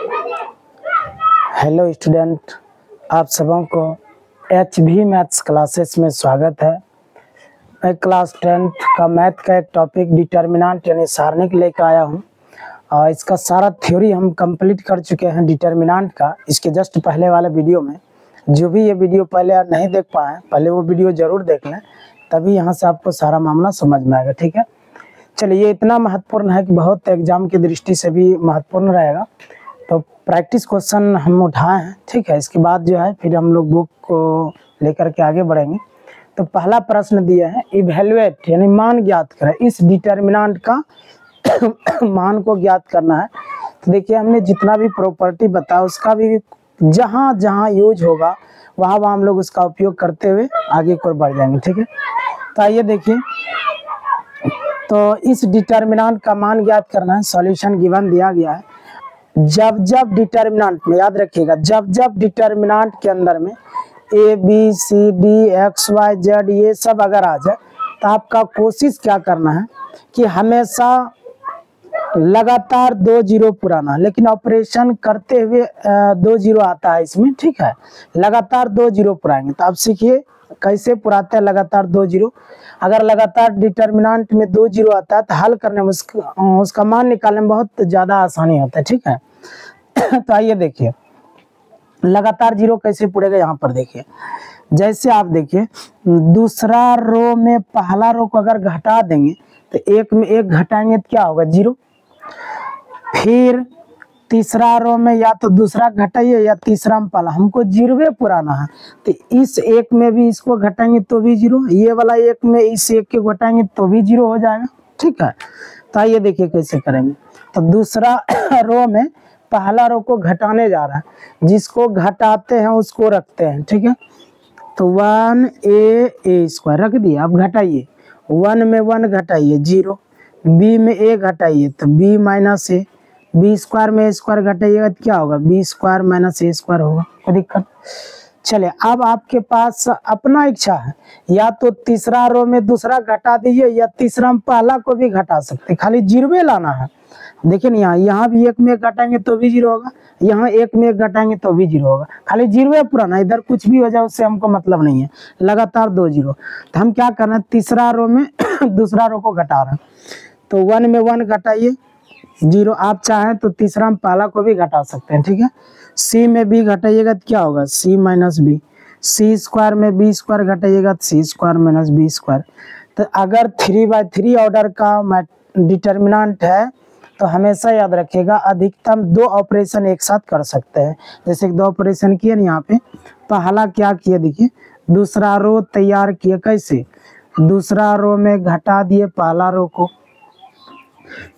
Hello student, आप सबों को HV मैथ्स क्लासेस में स्वागत है। मैं क्लास 10th का मैथ का एक टॉपिक डिटर्मिनेंट यानी सारणिक लेकर आया हूँ और इसका सारा थ्योरी हम कंप्लीट कर चुके हैं डिटर्मिनेंट का। इसके जस्ट पहले वाले वीडियो में जो भी ये वीडियो पहले आप नहीं देख पाए पहले वो वीडियो ज़रूर देख लें, तभी यहाँ से आपको सारा मामला समझ में आएगा। ठीक है, चलिए, ये इतना महत्वपूर्ण है कि बहुत एग्जाम की दृष्टि से भी महत्वपूर्ण रहेगा। तो प्रैक्टिस क्वेश्चन हम उठाए हैं, ठीक है। इसके बाद जो है फिर हम लोग बुक को लेकर के आगे बढ़ेंगे। तो पहला प्रश्न दिया है, इवैल्यूएट यानी मान ज्ञात करें, इस डिटर्मिनेंट का मान को ज्ञात करना है। तो देखिए, हमने जितना भी प्रॉपर्टी बताया उसका भी जहाँ जहाँ यूज होगा वहाँ वहाँ हम लोग उसका उपयोग करते हुए आगे को बढ़ जाएंगे। ठीक है, तो आइए देखिए, तो इस डिटर्मिनेंट का मान ज्ञात करना है। सॉल्यूशन गिवन दिया गया है। जब जब डिटर्मिनेंट में, याद रखिएगा, जब जब डिटर्मिनेंट के अंदर में A B C D X Y Z ये सब अगर आ जाए तो आपका कोशिश क्या करना है कि हमेशा लगातार 2 जीरो पुराना, लेकिन ऑपरेशन करते हुए 2 जीरो आता है इसमें। ठीक है, लगातार 2 जीरो पुराएंगे। तो आप सीखिए कैसे पुराते हैं लगातार 2 जीरो। अगर लगातार डिटर्मिनेंट में 2 जीरो आता है तो हल करने में उसका मान निकालने में बहुत ज़्यादा आसानी होता है। ठीक है, तो आइए देखिए लगातार जीरो कैसे पुड़ेगा। यहाँ पर देखिए, जैसे आप देखिए दूसरा रो में पहला रो को अगर घटा देंगे तो एक में एक घटाएंगे तो क्या होगा, जीरो। फिर तीसरा रो में या तो दूसरा घटाइए या तीसरा में पहला, हमको जीरो पुराना है तो इस एक में भी इसको घटाएंगे तो भी जीरो, ये वाला एक में इस एक के घटाएंगे तो भी जीरो हो जाएगा। ठीक है, तो आइए देखिए कैसे करेंगे। तो दूसरा रो में पहला रो को घटाने जा रहा है, जिसको घटाते हैं उसको रखते हैं। ठीक है, तो 1a² रख दिया। अब घटाइए, 1 में 1 घटाइए जीरो, b में a घटाइए तो b माइनस a, b² में a² घटाइएगा तो क्या होगा, b² माइनस a² होगा। कोई दिक्कत? चलिए, अब आपके पास अपना इच्छा है, या तो तीसरा रो में दूसरा घटा दीजिए या तीसरा में पहला को भी घटा सकते, खाली जीरो लाना है। देखिए यहाँ भी एक में एक घटाएंगे तो भी जीरो होगा, यहाँ एक में एक घटाएंगे तो भी जीरो होगा, खाली जीरो पुराना, इधर कुछ भी हो जाए उससे हमको मतलब नहीं है। लगातार 2 जीरो, तो हम क्या करना है, तीसरा रो में दूसरा रो को घटा रहे हैं तो 1 में 1 घटाइए जीरो। आप चाहें तो तीसरा में पहला को भी घटा सकते हैं। ठीक है, c में b घटाइएगा तो क्या होगा, c माइनस b, c² में b² घटाइएगा तो c² माइनस b²। तो अगर 3/3 ऑर्डर का डिटर्मिनेंट है तो हमेशा याद रखिएगा अधिकतम 2 ऑपरेशन एक साथ कर सकते हैं। जैसे 2 ऑपरेशन किए ना, यहाँ पे पहला क्या किया, देखिए दूसरा रो तैयार किए। कैसे, दूसरा रो में घटा दिए पहला रो को,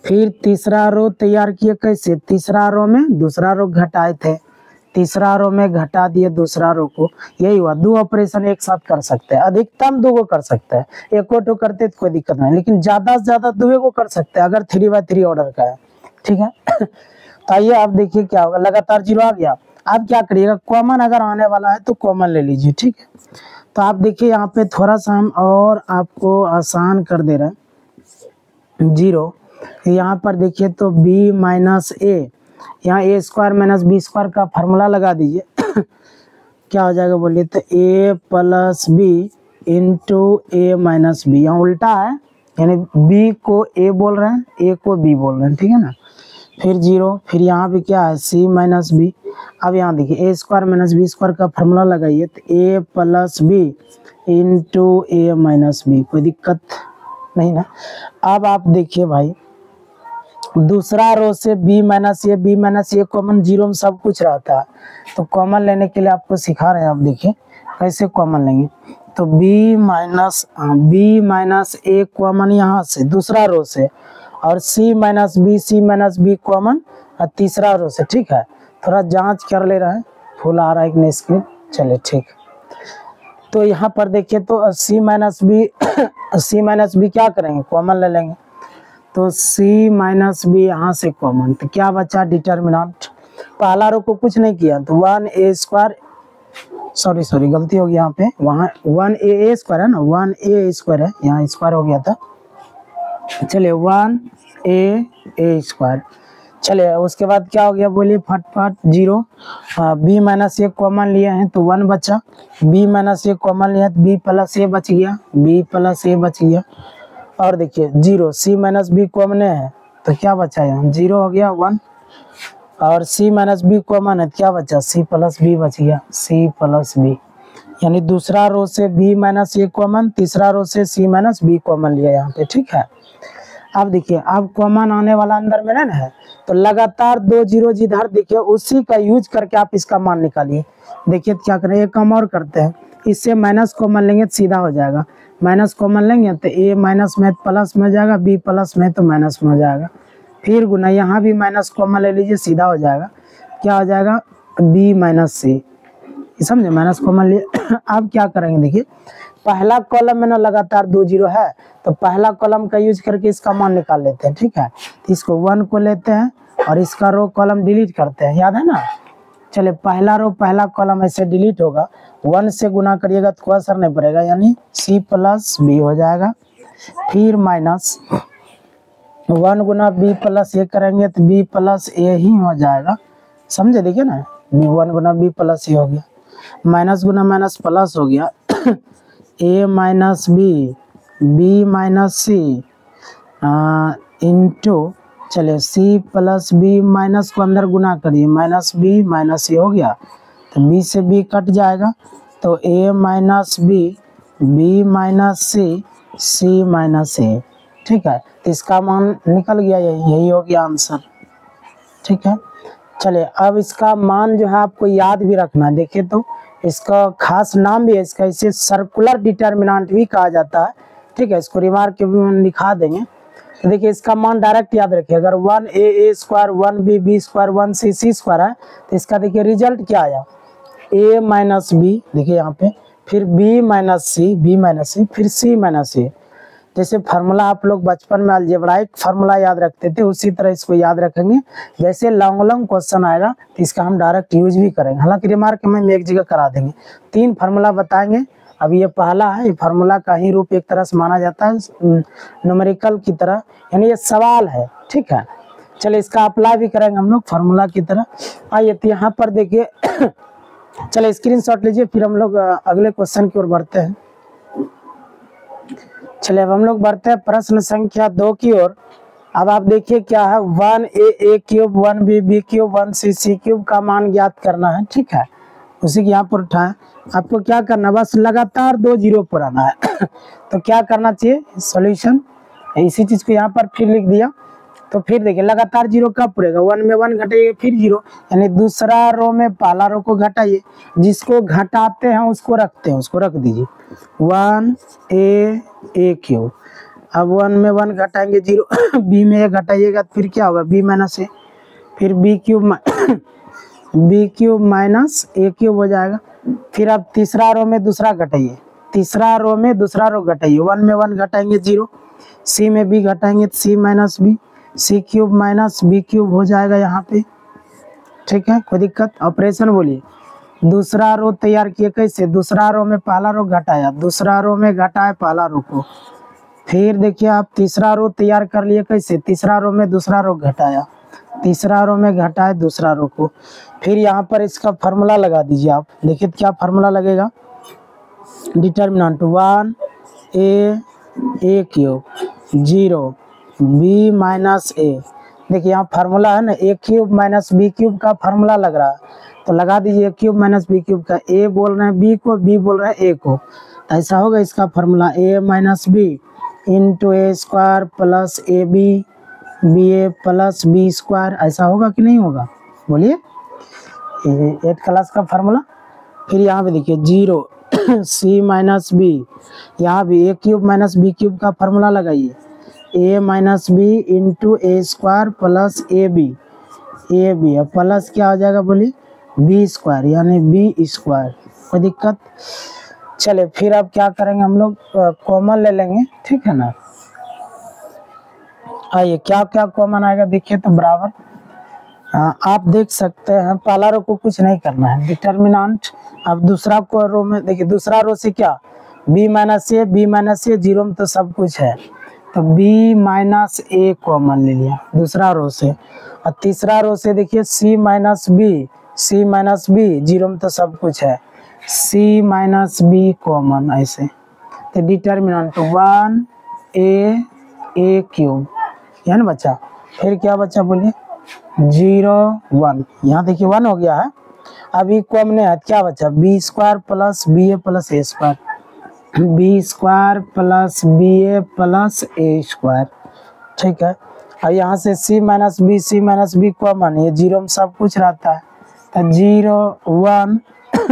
फिर तीसरा रो तैयार किए। कैसे, तीसरा रो में दूसरा रो घटाए थे, तीसरा रो में घटा दिए दूसरा रो को। यही हुआ, 2 ऑपरेशन एक साथ कर सकते हैं, अधिकतम 2 को कर सकते हैं। एक को करते तो कोई दिक्कत नहीं, लेकिन ज्यादा से ज्यादा 2 को कर सकते हैं अगर 3/3 ऑर्डर का है। ठीक है, तो आइए आप देखिए क्या होगा। लगातार जीरो आ गया। आप क्या करिएगा, कॉमन अगर आने वाला है तो कॉमन ले लीजिए। ठीक है, तो आप देखिए यहाँ पे थोड़ा सा हम और आपको आसान कर दे रहे हैं। जीरो यहाँ पर देखिए तो b माइनस a, यहाँ a² माइनस b² का फार्मूला लगा दीजिए। क्या हो जाएगा बोलिए, तो a plus b into a minus b। यहाँ उल्टा है, यानी b को a बोल रहे हैं, a को b बोल रहे हैं। ठीक है ना, फिर जीरो, फिर यहाँ पे क्या है, c माइनस b। अब यहाँ देखिए a² माइनस b² का फार्मूला लगाइए तो a plus b into a minus b। कोई दिक्कत नहीं ना। अब आप देखिए भाई, दूसरा रो से b minus a common, zero में सब कुछ रहता है, तो कॉमन लेने के लिए आपको सिखा रहे हैं। आप देखिए कैसे कॉमन लेंगे। तो b माइनस a कॉमन यहाँ से दूसरा रो से, और c माइनस b कॉमन तीसरा रो से। ठीक है, थोड़ा जांच कर ले रहे हैं, फुल आ रहा है कि नहीं स्क्रीन। चलिए ठीक, तो यहाँ पर देखिए तो c माइनस b क्या करेंगे, कॉमन ले लेंगे। तो c माइनस b यहाँ से कॉमन, तो क्या बचा, डिटर्मिनेंट। पहला रो को कुछ नहीं किया तो 1a², सॉरी गलती हो गई यहाँ पे, वहाँ 1a² है ना, 1a² है, यहाँ स्क्वायर हो गया था। चलिए 1a², चलिए उसके बाद क्या हो गया बोलिए फटफट 0। बी माइनस ए कॉमन लिए हैं तो 1 बचा, बी माइनस ए कॉमन लिया तो बी प्लस ए बच गया, बी प्लस ए बच गया। और देखिए 0 सी माइनस बी कॉमन है तो क्या बचा यहाँ 0 हो गया 1, और सी माइनस बी कॉमन है क्या बचा सी प्लस बी बच गया, सी प्लस बी। यानी दूसरा रो से बी माइनस ए कॉमन, तीसरा रो से सी माइनस बी कॉमन लिया यहाँ पे, ठीक है। अब देखिए अब कॉमन आने वाला अंदर में ना है तो लगातार 2 जीरो जिधर देखिए उसी का यूज करके आप इसका मान निकालिए। देखिए क्या करें, एक काम और करते हैं, इससे माइनस कॉमन लेंगे तो सीधा हो जाएगा, माइनस कॉमन लेंगे तो ए माइनस में प्लस में जाएगा, बी प्लस में तो माइनस में हो जाएगा, फिर गुना यहाँ भी माइनस कॉमन ले लीजिए सीधा हो जाएगा, क्या हो जाएगा बी माइनस सी, समझे माइनस कॉमन लिए। अब क्या करेंगे देखिए पहला कॉलम में ना लगातार 2 जीरो है तो पहला कॉलम का यूज करके इसका मान निकाल लेते हैं, ठीक है। तो इसको 1 को लेते हैं और इसका रो कॉलम डिलीट करते हैं, याद है ना। चलिए पहला रो पहला कॉलम ऐसे डिलीट होगा, 1 से गुना करिएगा तो कोई असर नहीं पड़ेगा, यानी सी प्लस बी हो जाएगा, फिर माइनस 1 गुना बी प्लस ए करेंगे तो बी प्लस ए ही हो जाएगा, समझे। देखिए ना 1 गुना बी प्लस ए हो गया, माइनस गुना माइनस प्लस हो गया, ए माइनस बी माइनस सी इंटू चलिए सी प्लस बी माइनस को अंदर गुना करिए, माइनस बी हो गया तो बी से बी कट जाएगा तो ए minus B minus C minus a, ठीक है। तो इसका मान निकल गया, यही हो गया आंसर, ठीक है। चलिए अब इसका मान जो है आपको याद भी रखना, देखिए तो इसका खास नाम भी है, इसका इसे सर्कुलर डिटर्मिनेंट भी कहा जाता है, ठीक है। इसको रिमार्क में लिखा देंगे तो देखिए इसका मान डायरेक्ट याद रखिए, अगर 1a square 1b square 1c square है तो इसका देखिए रिजल्ट क्या आया a माइनस बी, देखिए यहाँ पे फिर b माइनस सी फिर c माइनस सी। जैसे फार्मूला आप लोग बचपन में अलजेब्राइक फार्मूला याद रखते थे उसी तरह इसको याद रखेंगे, जैसे लॉन्ग क्वेश्चन आएगा तो इसका हम डायरेक्ट यूज भी करेंगे, हालांकि रिमार्क में हम एक जगह करा देंगे। 3 फार्मूला बताएंगे, अब ये पहला है, ये फार्मूला का ही रूप एक तरह से माना जाता है न्यूमेरिकल की तरह, यानी ये सवाल है, ठीक है। चलिए इसका अप्लाई भी करेंगे हम लोग फार्मूला की तरह। आइए तो यहाँ पर देखिए चलिए स्क्रीनशॉट लीजिए, फिर हम लोग अगले क्वेश्चन की ओर बढ़ते हैं। चलिए अब हम लोग बढ़ते हैं प्रश्न संख्या 2 की ओर। अब आप देखिए क्या है 1a cube 1b cube 1c cube का मान ज्ञात करना है, ठीक है। उसी के यहाँ पर उठाएं, आपको क्या करना बस लगातार 2 जीरो पर आना है तो क्या करना चाहिए सॉल्यूशन, इसी चीज को यहाँ पर फिर लिख दिया। तो फिर देखिए लगातार 0 कब पड़ेगा 1 में 1 घटाइए फिर 0, यानी दूसरा रो में पहला रो को घटाइए, जिसको घटाते हैं उसको रखते हैं, उसको रख दीजिए 1a क्यूब। अब 1 में 1 घटाएंगे 0 b में 1 घटाइएगा तो फिर क्या होगा b माइनस ए, फिर b क्यूब माइनस ए क्यूब हो जाएगा। फिर अब तीसरा रो में दूसरा घटाइए, तीसरा रो में दूसरा रो घटाइए, 1 में 1 घटाएंगे 0, c में b घटाएंगे तो c माइनस बी, सी क्यूब माइनस बी क्यूब हो जाएगा यहाँ पे, ठीक है। कोई दिक्कत, ऑपरेशन बोलिए। दूसरा रो तैयार किए कैसे, दूसरा रो में पहला रो घटाया, दूसरा रो में घटाए पहला रो को, फिर देखिए आप तीसरा रो तैयार कर लिए कैसे, तीसरा रो में दूसरा रो घटाया, तीसरा रो में घटाए दूसरा रो को, फिर यहाँ पर इसका फार्मूला लगा दीजिए आप। देखिए क्या फार्मूला लगेगा, determinant 1a cube 0 b minus a. देखिए यहाँ फार्मूला है ना a cube minus B cube का फार्मूला लग रहा है, तो लगा दीजिए a cube minus B cube का, a बोल रहे हैं b को, b बोल रहे हैं a को, ऐसा होगा इसका formula a minus B into A square plus A B A plus B square, ऐसा होगा कि नहीं होगा बोलिए, 8th क्लास का फार्मूला। फिर यहाँ पे देखिए 0 c माइनस बी, यहाँ भी a cube minus B cube का फार्मूला लगाइए, a minus B into A square plus A B plus क्या हो जाएगा बोलिए बी स्क्वायर, यानी बी स्क्वायर। कोई दिक्कत, चले फिर अब क्या करेंगे हम लोग कॉमन ले लेंगे, ठीक है ना। आइए क्या क्या कॉमन आएगा देखिए तो बराबर आप देख सकते हैं, पहला रो को कुछ नहीं करना है डिटर्मिनेंट। अब दूसरा को रो में देखिए, दूसरा रो से क्या b माइनस ए 0 में तो सब कुछ है, तो b माइनस ए कॉमन ले लिया दूसरा रो से, और तीसरा रो से देखिए c माइनस बी, जीरो में तो सब कुछ है, c माइनस बी कॉमन ऐसे, तो डिटर्मिनेंट 1a क्यूब, है ना बच्चा। फिर क्या बच्चा बोलिए 0 1, यहाँ देखिए 1 हो गया है। अब ये कॉमन है क्या बच्चा b square plus b A plus a square, b square plus b A plus a square, ठीक है। और यहाँ से c माइनस बी कॉमन, ये जीरो में सब कुछ रहता है, तो 0 1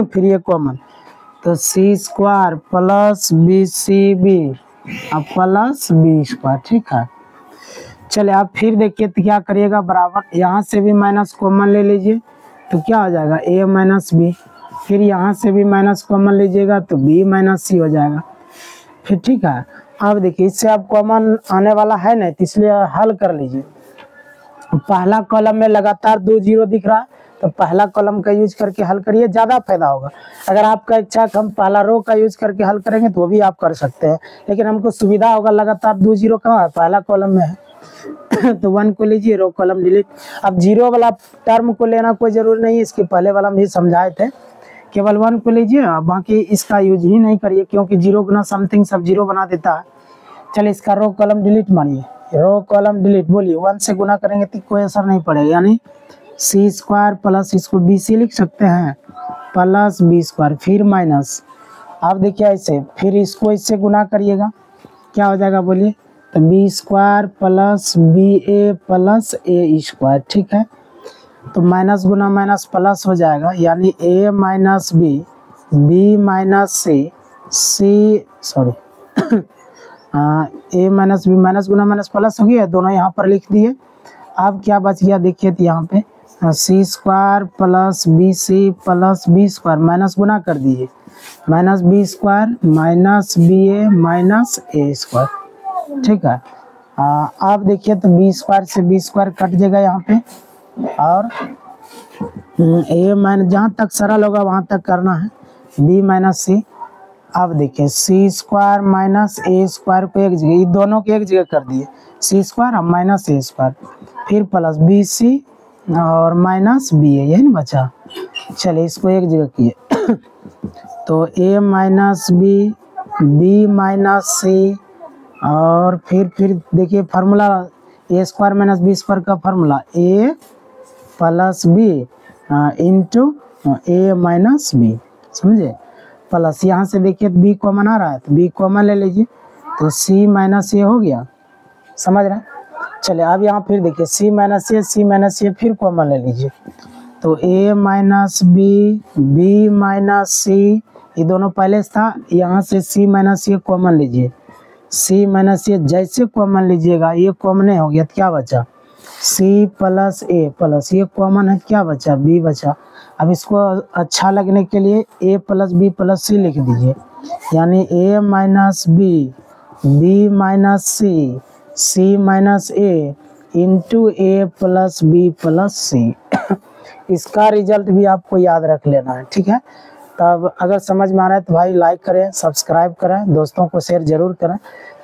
फिर ये कॉमन, तो c square plus B C B plus B square, ठीक है। चले आप फिर देखिए तो क्या करिएगा बराबर, यहाँ से भी माइनस कॉमन ले लीजिए तो क्या हो जाएगा a माइनस बी, फिर यहाँ से भी माइनस कॉमन लीजिएगा तो b माइनस सी हो जाएगा, फिर ठीक है। अब देखिए इससे अब कॉमन आने वाला है नहीं, तो इसलिए हल कर लीजिए। पहला कॉलम में लगातार 2 0 दिख रहा है, तो पहला कॉलम का यूज करके हल करिए, ज़्यादा फायदा होगा। अगर आपका इच्छा हम पहला रो का यूज करके हल करेंगे तो वो भी आप कर सकते हैं, लेकिन हमको सुविधा होगा लगातार 2 0 कहाँ है, पहला कॉलम में है तो 1 को लीजिए, रो कॉलम डिलीट। अब 0 वाला टर्म को लेना कोई जरूरी नहीं है, इसके पहले वाला में भी समझाए थे, केवल 1 को लीजिए, बाकी इसका यूज ही नहीं करिए क्योंकि 0 गुना समथिंग सब 0 बना देता है। चलिए इसका रो कॉलम डिलीट मानिए, रो कॉलम डिलीट बोलिए, 1 से गुना करेंगे तो कोई असर नहीं पड़ेगा, यानी c स्क्वायर प्लस इसको बी सी लिख सकते हैं प्लस बी स्क्वायर, फिर माइनस, आप देखिए ऐसे, फिर इसको इससे गुना करिएगा क्या हो जाएगा बोलिए, तो b square plus b A plus a square, ठीक है। तो माइनस गुना माइनस प्लस हो जाएगा, यानी a minus B, B minus C, a minus B, minus गुना माइनस प्लस हो गया, दोनों यहाँ पर लिख दिए। अब क्या बच गया देखिए, तो यहाँ पे c square plus B c plus B square, minus गुना कर दिए, minus b square minus b a minus a square, ठीक है। आप देखिए तो बी स्क्वायर से बी स्क्वायर कट जाएगा यहाँ पे, और ए माइनस जहाँ तक सरल होगा वहाँ तक करना है, बी माइनस सी। अब देखिए सी स्क्वायर माइनस ए स्क्वायर को एक जगह, ये दोनों को एक जगह कर दिए, सी स्क्वायर और माइनस ए स्क्वायर, फिर प्लस बी सी और माइनस बी ए, यही ना बचा। चलिए इसको एक जगह किए तो ए माइनस बी, बी माइनस सी, और फिर देखिए फार्मूला ए स्क्वायर माइनस बी स्क्वायर का फार्मूला ए प्लस बी इंटू ए माइनस बी, समझे। प्लस यहाँ से देखिए बी कॉमन आ रहा है, तो बी कॉमन ले लीजिए, तो सी माइनस ए हो गया, समझ रहे हैं। चलिए अब यहाँ फिर देखिए सी माइनस ए फिर कॉमन ले लीजिए, तो ए माइनस बी, बी माइनस सी, ये दोनों पहले था, यहाँ से सी माइनस ए कॉमन लीजिए, सी माइनस ए जैसे कॉमन लीजिएगा, ये कॉमन हो गया, तो क्या बचा सी प्लस ए प्लस, ये कॉमन है, क्या बचा बी बचा। अब इसको अच्छा लगने के लिए ए प्लस बी प्लस सी लिख दीजिए, यानी ए minus B, B minus c, c minus a into a plus b plus c इसका रिजल्ट भी आपको याद रख लेना है, ठीक है। तब अगर समझ में आ रहा है तो भाई लाइक करें, सब्सक्राइब करें, दोस्तों को शेयर जरूर करें।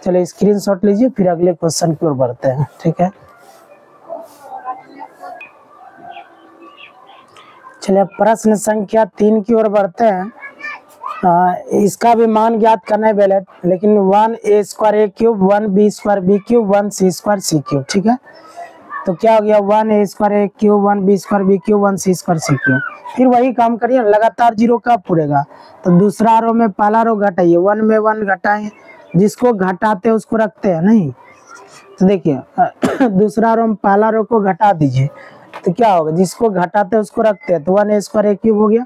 चलिए स्क्रीनशॉट लीजिए, फिर अगले क्वेश्चन की ओर बढ़ते हैं, ठीक है। चलिए प्रश्न संख्या 3 की ओर बढ़ते हैं। इसका भी मान ज्ञात करना है बेलेट, लेकिन 1 a square a cube, 1 b square b cube, 1 c square c cube, ठीक है। तो क्या हो गया 1 a square a cube, 1 b square b cube, 1 c square c cube. फिर वही काम करिए, लगातार 0 कब पूरेगा, तो दूसरा रो में पहला रो घटाइए, 1 में 1 घटाएं, जिसको घटाते हैं उसको रखते हैं नहीं, तो देखिए दूसरा रो में पहला रो को घटा दीजिए, तो क्या होगा जिसको घटाते हैं उसको रखते हैं, तो 1 a स्क्वायर a क्यूब हो गया।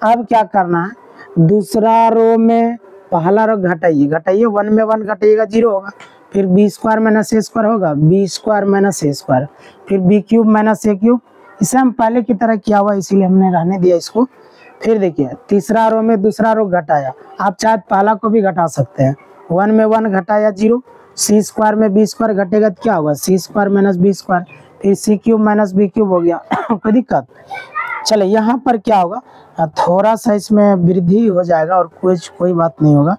अब क्या करना है, दूसरा रो में पहला रो घटाइए, 1 में 1 घटाइएगा 0 होगा, फिर B square minus a square होगा, B square minus a square, फिर बी क्यूब माइनस ए क्यूब। इसे हम पहले की तरह किया हुआ इसीलिए हमने रहने दिया इसको। फिर देखिए तीसरा रो में दूसरा रो घटाया, आप चाहे पहला को भी घटा सकते हैं, 1 में 1 घटाया 0, सी स्क्वायर में बी स्क्वायर घटेगा तो क्या होगा सी स्क्वायर माइनस बी स्क्वायर, फिर सी क्यूब माइनस बी क्यूब हो गया कोई दिक्कत। चले यहाँ पर क्या होगा, थोड़ा सा इसमें वृद्धि हो जाएगा और कोई बात नहीं होगा।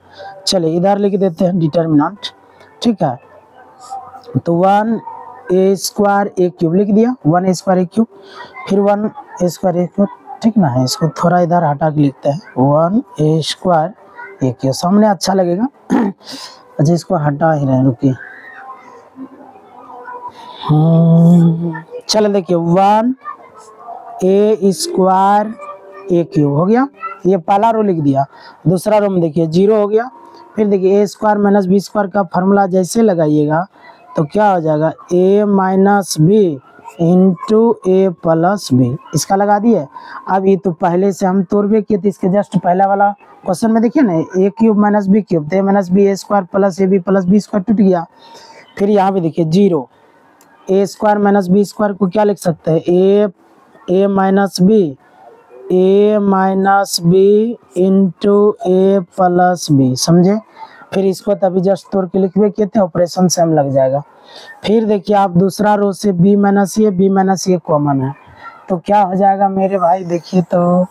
चलिए इधर लिख देते हैं डिटर्मिनेंट, ठीक है। तो 1 ए स्क्वायर ए क्यूब लिख दिया, 1 ए स्क्वायर ए क्यूब, फिर 1 ए स्क्वायर ए क्यूब, ठीक ना है। इसको थोड़ा इधर हटा के लिखते हैं, 1 ए स्क्वायर ए क्यूब, सामने अच्छा लगेगा। अच्छा इसको हटा ही रहे, रुकिए। चलो देखिए 1 ए स्क्वायर ए क्यूब हो गया, ये पहला रो लिख दिया। दूसरा रो में देखिए 0 हो गया। फिर देखिए ए स्क्वायर माइनस बी स्क्वायर का फॉर्मूला जैसे लगाइएगा तो क्या हो जाएगा, ए minus B into a plus B, इसका लगा दिए। अब ये तो पहले से हम तोड़वे किए थे, इसके जस्ट पहला वाला क्वेश्चन में देखिए ना, a cube minus B cube, a minus b a square plus A B plus B square टूट गया। फिर यहाँ पे देखिए 0, a square minus b square को क्या लिख सकते हैं, a minus B into a plus b, समझे। फिर इसको तभी जस्ट तोड़ के लिखवे किए थे, ऑपरेशन सेम लग जाएगा। फिर देखिए आप दूसरा रो से बी माइनस ए कॉमन है, तो क्या हो जाएगा मेरे भाई, देखिए तो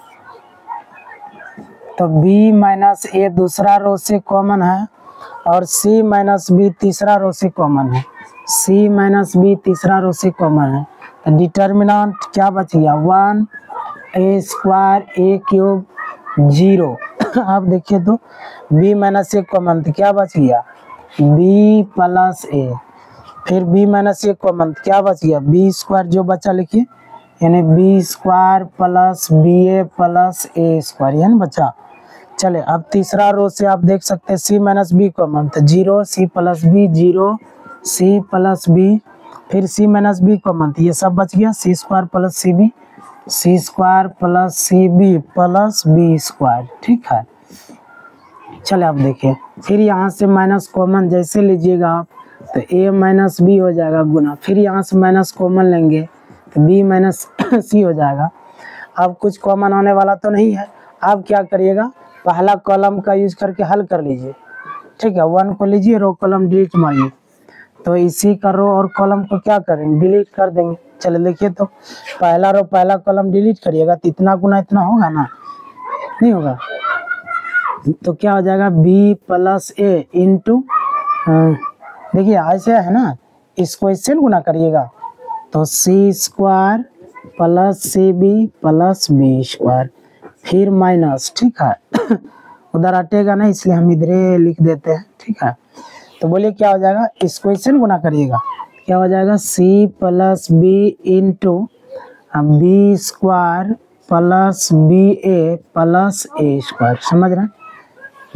बी माइनस ए दूसरा रो से कॉमन है और सी माइनस बी तीसरा रो से कॉमन है, सी माइनस बी तीसरा रो से कॉमन है। तो डिटर्मिनेंट क्या बच गया, 1 ए स्क्वायर ए क्यूब 0। आप देखिए तो b माइनस ए कॉमन, तो क्या बच गया, b प्लस ए। फिर b माइनस ए कॉमन, क्या बच गया, b स्क्वायर जो बचा लिखिए, यानी b square plus b A plus a square, यानी बचा। चले अब तीसरा रो से आप देख सकते हैं c माइनस बी कॉमन, तो 0 c plus b 0 c plus b, फिर c माइनस बी कॉमन, तो ये सब बच गया, c स्क्वायर प्लस सी बी, सी square plus C B plus B square, ठीक है। चले अब देखिए, फिर यहाँ से माइनस कॉमन जैसे लीजिएगा आप, तो a माइनस बी हो जाएगा गुना, फिर यहाँ से माइनस कॉमन लेंगे तो b माइनस सी हो जाएगा। अब कुछ कॉमन होने वाला तो नहीं है, अब क्या करिएगा, पहला कॉलम का यूज करके हल कर लीजिए, ठीक है। 1 को लीजिए, रो कॉलम डिलीट मारिए, तो इसी का रो और कॉलम को क्या करेंगे, डिलीट कर देंगे। चलिए देखिए तो पहला रो पहला कॉलम डिलीट करिएगा तो इतना गुना इतना होगा ना, नहीं होगा, तो क्या हो जाएगा, b प्लस ए इंटू, देखिए ऐसे है ना, इसको इससे गुना करिएगा तो c square plus C B plus B square, फिर माइनस, ठीक है। उधर हटेगा ना, इसलिए हम इधर लिख देते हैं, ठीक है। तो बोलिए क्या हो जाएगा, इसको इससे गुना करिएगा, क्या हो जाएगा, c plus b into b square plus b A plus a square, समझ रहे हैं।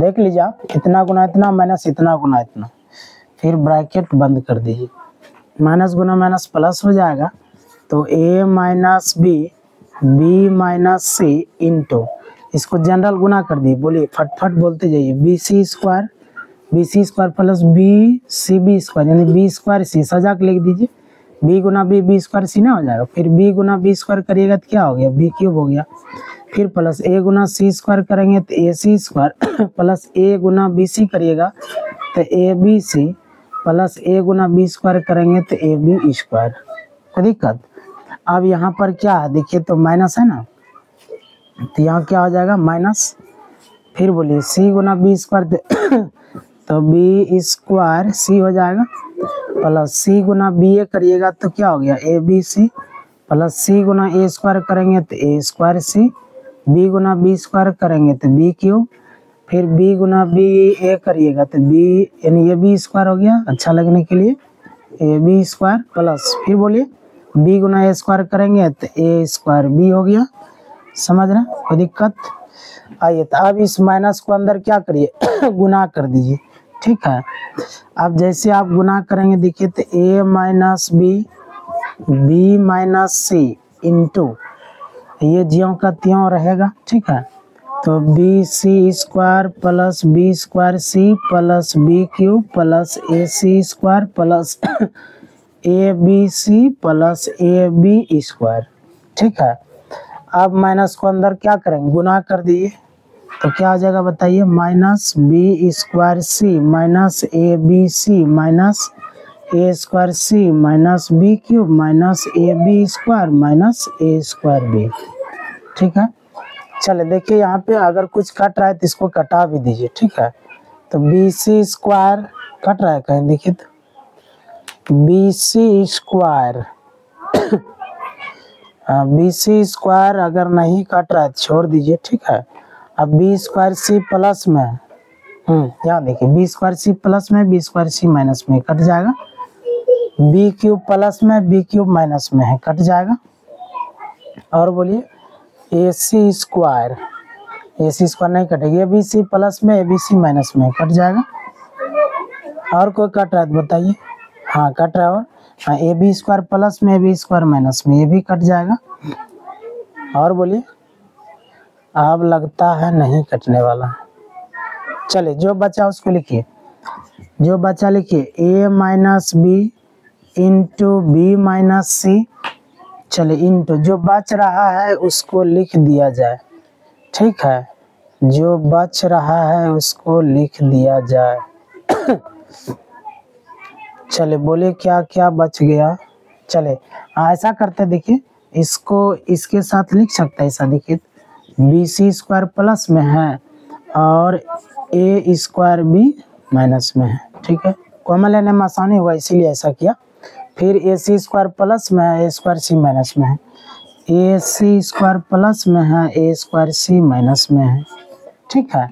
देख लीजिए आप, इतना गुना इतना माइनस इतना गुना इतना, फिर ब्रैकेट बंद कर दीजिए, माइनस गुना माइनस प्लस हो जाएगा, तो a minus B minus C into, इसको जनरल गुना कर दिए, बोलिए फटफट बोलते जाइए, बी सी square plus B C B square, यानी बी स्क्वायर सी, सजा के लिख दीजिए, बी गुना बी स्क्वायर सी ना हो जाएगा, फिर बी गुना बी स्क्वायर करिएगा तो क्या हो गया, बी क्यूब हो गया, फिर plus a Guna C square करेंगे तो a c square plus a गुना बी सी करिएगा तो a b c, plus a गुना बी स्क्वायर करेंगे तो ए बी स्क्वायर, कोई दिक्कत। अब यहाँ पर क्या है, देखिए तो माइनस है ना, तो यहाँ क्या हो जाएगा माइनस, फिर बोलिए सी गुना बी स्क्वायर तो बी स्क्वायर सी हो जाएगा, plus c Guna b a करिएगा तो क्या हो गया, a b c, plus c गुना ए स्क्वायर करेंगे तो ए स्क्वायर सी, बी गुना बी स्क्वायर करेंगे तो बी क्यूब, फिर बी गुना बी ए करिएगा तो बी, यानी ये बी स्क्वायर हो गया अच्छा लगने के लिए, ए बी स्क्वायर प्लस, फिर बोलिए बी गुना ए स्क्वायर करेंगे तो ए स्क्वायर बी हो गया, समझ रहे, कोई दिक्कत। आइए तो अब इस माइनस को अंदर क्या करिए गुना कर दीजिए, ठीक है। अब जैसे आप गुना करेंगे देखिए तो a minus B minus C into, ये ज्यों का त्यों रहेगा, ठीक है। तो b C square plus B square c plus b cube plus a c square plus A b c plus A b square, ठीक है। अब माइनस को अंदर क्या करेंगे, गुना कर दीजिए, तो क्या आ जाएगा बताइए, minus b square c minus a b c minus a square c minus B cube minus a b square minus a square b, ठीक है। चले देखिए यहाँ पे अगर कुछ कट रहा है तो इसको कटा भी दीजिए, ठीक है। तो बी सी स्क्वायर कट रहा है कहीं, देखिए तो बी सी स्क्वायर बी सी स्क्वायर अगर नहीं कट रहा है छोड़ दीजिए, ठीक है। अब बी स्क्वायर सी प्लस में, यहाँ देखिए बी स्क्वायर सी प्लस में, बी स्क्वायर सी माइनस में कट जाएगा, बी क्यूब प्लस में, बी क्यूब माइनस में है, कट जाएगा। और बोलिए ए सी स्क्वायर नहीं कटेगी, ए बी सी प्लस में, ए बी सी माइनस में कट जाएगा। और कोई कट रहा है तो बताइए। हाँ कट रहा है। और हाँ ए बी स्क्वायर प्लस में, ए बी स्क्वायर माइनस में, ये भी कट जाएगा। और बोलिए। अब लगता है नहीं कटने वाला। चलिए जो बचा उसको लिखिए, जो बचा लिखिए a minus B into b minus c. चलिए इंटू जो बच रहा है उसको लिख दिया जाए, ठीक है। जो बच रहा है उसको लिख दिया जाए। चले बोले क्या क्या बच गया। चले ऐसा करते, देखिए इसको इसके साथ लिख सकते हैं ऐसा, देखिए बी सी स्क्वायर प्लस में है और ए स्क्वायर बी माइनस में है, ठीक है। कॉमन लेने में आसानी हुआ इसीलिए ऐसा किया। फिर ए सी स्क्वायर प्लस में है, ए स्क्वायर सी माइनस में है, ए सी स्क्वायर प्लस में है, ए स्क्वायर सी माइनस में है, ठीक है।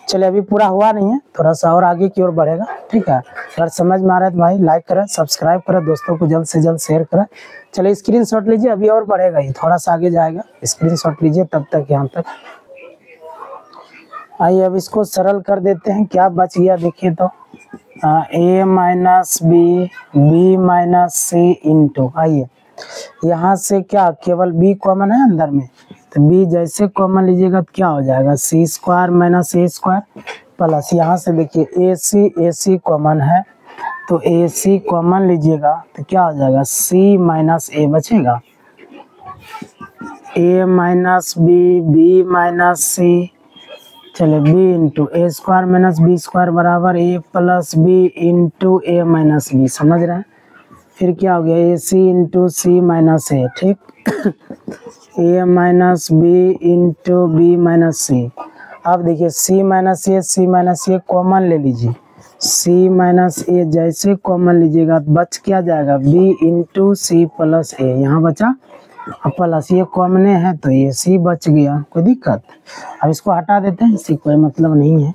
चलिए अभी पूरा हुआ नहीं है, थोड़ा सा और आगे की ओर बढ़ेगा, ठीक है। अगर समझ में आ रहा है तो भाई लाइक करें, सब्सक्राइब करें, दोस्तों को जल्द से जल्द शेयर करें। चलिए स्क्रीनशॉट लीजिए, अभी और बढ़ेगा, ये थोड़ा सा आगे जाएगा। स्क्रीनशॉट लीजिए तब तक यहाँ तक। आइए अब इसको सरल कर देते हैं, क्या बच गया देखिए तो ए माइनस बी, बी माइनस सी इंटू, आइए यहाँ से क्या केवल बी कॉमन है अंदर में, तो बी जैसे कॉमन लीजिएगा तो क्या हो जाएगा सी square minus a square plus, यहाँ से देखिए ए सी कॉमन है तो ए सी कॉमन लीजिएगा तो क्या हो जाएगा सी माइनस ए बचेगा, ए माइनस बी, बी माइनस सी। चले B into A square minus b square बराबर ए प्लस बी इंटू ए माइनस बी, समझ रहे हैं। फिर क्या हो गया ए सी इंटू सी माइनस ए, ठीक। A minus B into b minus c. अब देखिए सी माइनस ए कॉमन ले लीजिए, सी माइनस ए जैसे कॉमन लीजिएगा बच क्या जाएगा बी इंटू सी प्लस ए, यहाँ बचा प्लस, ये कॉमन है तो ये सी बच गया, कोई दिक्कत। अब इसको हटा देते हैं, इसी कोई मतलब नहीं है।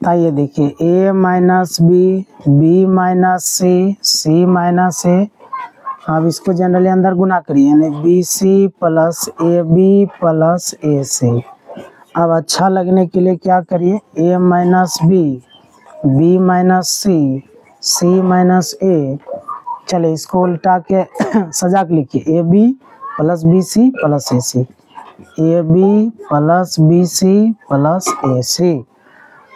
आइए देखिए a minus B, B minus c, c minus a. अब इसको जनरली अंदर गुना करिए, यानी b c plus A B plus a c. अब अच्छा लगने के लिए क्या करिए a minus B, B minus c, c minus a. चले इसको उल्टा के सजा के लिखिए a B plus B c plus a c, a B plus B c plus a c,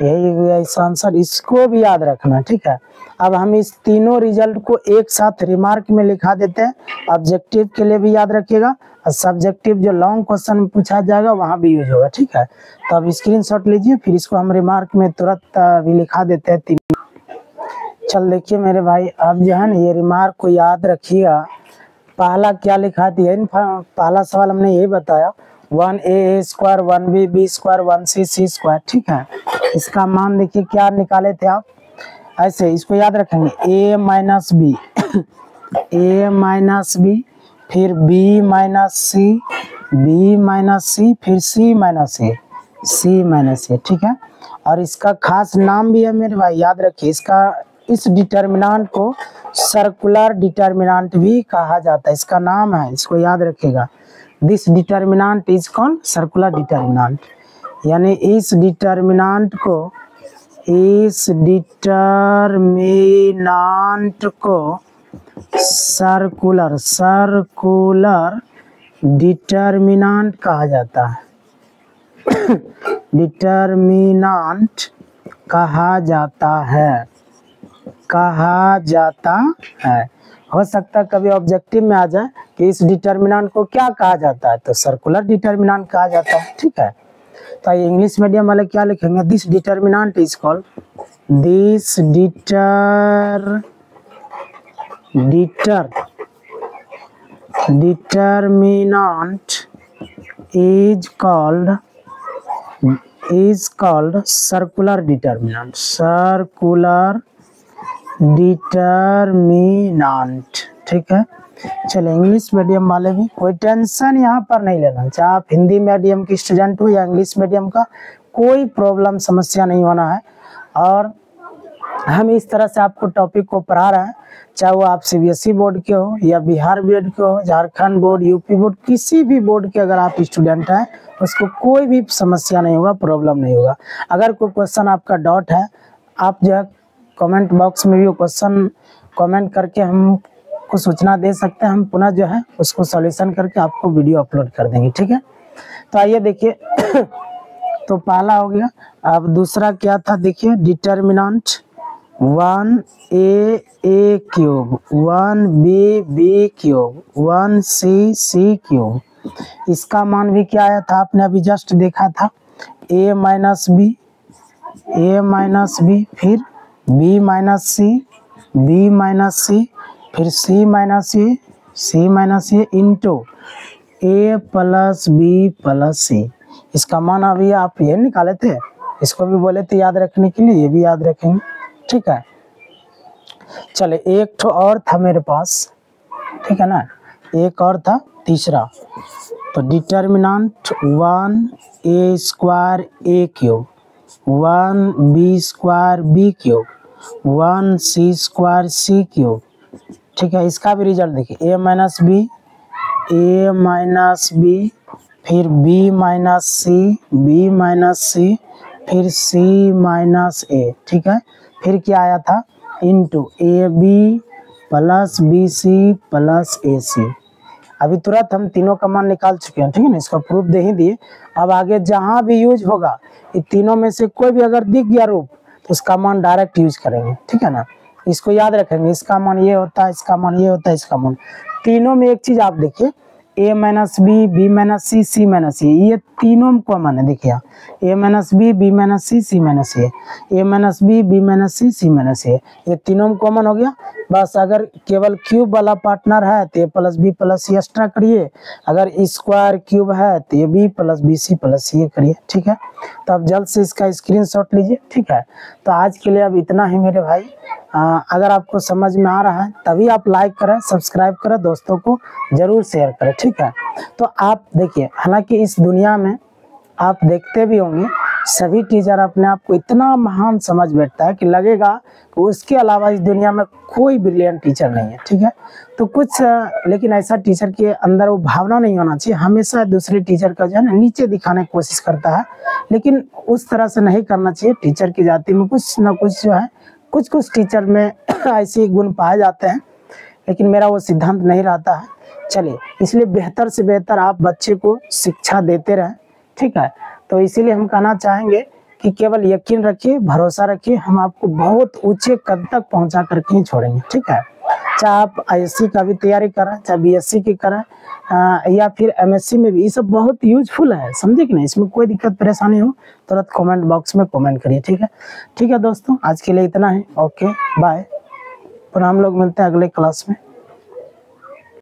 यही गया इसका आंसर। इसको भी याद रखना, ठीक है। अब हम इस तीनों रिजल्ट को एक साथ रिमार्क में लिखा देते हैं, ऑब्जेक्टिव के लिए भी याद रखिएगा और सब्जेक्टिव जो लॉन्ग क्वेश्चन में पूछा जाएगा वहाँ भी यूज होगा, ठीक है। तो अब स्क्रीनशॉट लीजिए, फिर इसको हम रिमार्क में तुरंत भी लिखा देते हैं तीन। चल देखिए मेरे भाई, अब जो है ना ये रिमार्क को याद रखिएगा। पहला क्या लिखा दिया, पहला सवाल हमने यही बताया 1a square 1b b square 1c c square, ठीक है। इसका मान देखिए क्या निकाले थे आप, ऐसे इसको याद रखेंगे a minus b a minus b, फिर b माइनस सी, बी माइनस सी, फिर c माइनस ए, सी माइनस ए, ठीक है। और इसका खास नाम भी है मेरे भाई, याद रखिए इसका, इस डिटर्मिनेंट को सर्कुलर डिटर्मिनेंट भी कहा जाता है, इसका नाम है, इसको याद रखिएगा। This determinant is called circular determinant, यानी इस डिटर्मिनेंट को सर्कुलर डिटर्मिनेंट कहा जाता है। डिटर्मिनेंट कहा जाता है। हो सकता है कभी ऑब्जेक्टिव में आ जाए कि इस डिटर्मिनेंट को क्या कहा जाता है, तो सर्कुलर डिटर्मिनेंट कहा जाता है, ठीक है। तो ये इंग्लिश मीडियम वाले क्या लिखेंगे, this determinant is called, this determinant is called circular determinant, circular determinant, ठीक है। चलिए इंग्लिश मीडियम वाले भी कोई टेंशन यहाँ पर नहीं लेना, चाहे आप हिंदी मीडियम की स्टूडेंट हो या इंग्लिश मीडियम का, कोई प्रॉब्लम समस्या नहीं होना है। और हम इस तरह से आपको टॉपिक को पढ़ा रहे हैं, चाहे वो आप सीबीएसई बोर्ड के हो या बिहार बोर्ड के हो, झारखंड बोर्ड, यूपी बोर्ड, किसी भी बोर्ड के अगर आप स्टूडेंट हैं उसको कोई भी समस्या नहीं होगा, प्रॉब्लम नहीं होगा। अगर कोई क्वेश्चन आपका डाउट है, आप जो है कमेंट बॉक्स में भी वो क्वेश्चन कमेंट करके हमको सूचना दे सकते हैं, हम पुनः जो है उसको सॉल्यूशन करके आपको वीडियो अपलोड कर देंगे, ठीक है। तो आइए देखिए तो पहला हो गया। अब दूसरा क्या था, देखिए determinant 1a cube, 1b cube, 1c cube, इसका मान भी क्या आया था, आपने अभी जस्ट देखा था, a माइनस बी, फिर b माइनस सी, फिर c minus a into a plus b plus c. इसका मान अभी आप ये निकाले थे, इसको भी बोले थे याद रखने के लिए, ये भी याद रखेंगे, ठीक है। चले एक तो और था मेरे पास, ठीक है ना, एक और था तीसरा, तो determinant 1a square a cube, 1b square b cube, 1c square c cube, ठीक है। इसका भी रिजल्ट देखिए, a माइनस बी, फिर b माइनस सी, फिर c माइनस ए, ठीक है। फिर क्या आया था, into a B plus B c plus a c. अभी तुरंत हम तीनों का मान निकाल चुके हैं, ठीक है ना, इसका प्रूफ दे ही दिए। अब आगे जहां भी यूज होगा, ये तीनों में से कोई भी अगर दिख गया रूप तो उसका मान डायरेक्ट यूज करेंगे, ठीक है ना। इसको याद रखेंगे, इसका मान ये होता है, इसका मान ये होता है, इसका मान। तीनों में एक चीज आप देखिए, a minus B, B minus c, c minus a, ये तीनों कॉमन है। देखिए a minus B, B minus c, c minus a, a minus B, B minus c, c minus a, ये तीनों कॉमन हो गया। बस अगर केवल क्यूब वाला पार्टनर है तो a plus b plus c extra करिए, अगर स्क्वायर क्यूब है तो ये b plus B c plus c करिए, ठीक है। तो अब जल्द से इसका स्क्रीनशॉट लीजिए, ठीक है। तो आज के लिए अब इतना ही मेरे भाई। अगर आपको समझ में आ रहा है तभी आप लाइक करें, सब्सक्राइब करें, दोस्तों को जरूर शेयर करें, ठीक है। तो आप देखिए, हालांकि इस दुनिया में आप देखते भी होंगे सभी टीचर अपने आप को इतना महान समझ बैठता है कि लगेगा कि उसके अलावा इस दुनिया में कोई ब्रिलियंट टीचर नहीं है, ठीक है। तो कुछ लेकिन ऐसा टीचर के अंदर वो भावना नहीं होना चाहिए, हमेशा दूसरे टीचर का जो है ना नीचे दिखाने की कोशिश करता है, लेकिन उस तरह से नहीं करना चाहिए। टीचर की जाति में कुछ ना कुछ जो है, कुछ टीचर में ऐसे गुण पाए जाते हैं, लेकिन मेरा वो सिद्धांत नहीं रहता है। चलिए, इसलिए बेहतर से बेहतर आप बच्चे को शिक्षा देते रहें, ठीक है। तो इसीलिए हम कहना चाहेंगे कि केवल यकीन रखिए, भरोसा रखिए, हम आपको बहुत ऊंचे कद तक पहुंचा करके ही छोड़ेंगे, ठीक है। चाहे आप आईएससी का भी तैयारी करें, चाहे बीएससी की करें, या फिर एमएससी में भी, ये सब बहुत यूजफुल है, समझे कि नहीं। इसमें कोई दिक्कत परेशानी हो तुरंत कमेंट बॉक्स में कमेंट करिए, ठीक है। ठीक है दोस्तों, आज के लिए इतना ही, ओके बाय। पुनः हम लोग मिलते हैं अगले क्लास में।